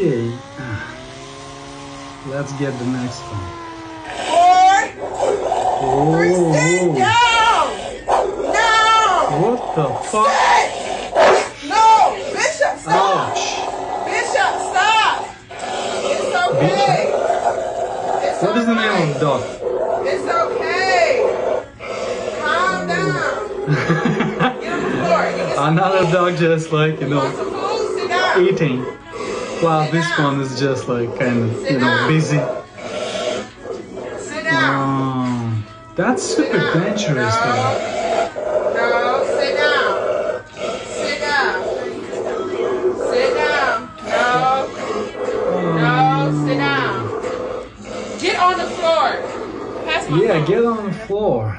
Okay. Let's get the next one. 4, 3, sit down! No! What the fuck? Sit! No! Bishop, stop! Ouch! Bishop, stop! It's okay. It's What is the name of the dog? It's okay. Calm down. Get on the floor. You get some Another food. dog just like, You want some food? Sit down. eating. While Sit this down. one is just like kind of, Sit down. busy. Sit down. That's super dangerous though. No, sit down. Sit down. Sit down. No, sit down. Get on the floor. Pass my Yeah, phone. get on the floor.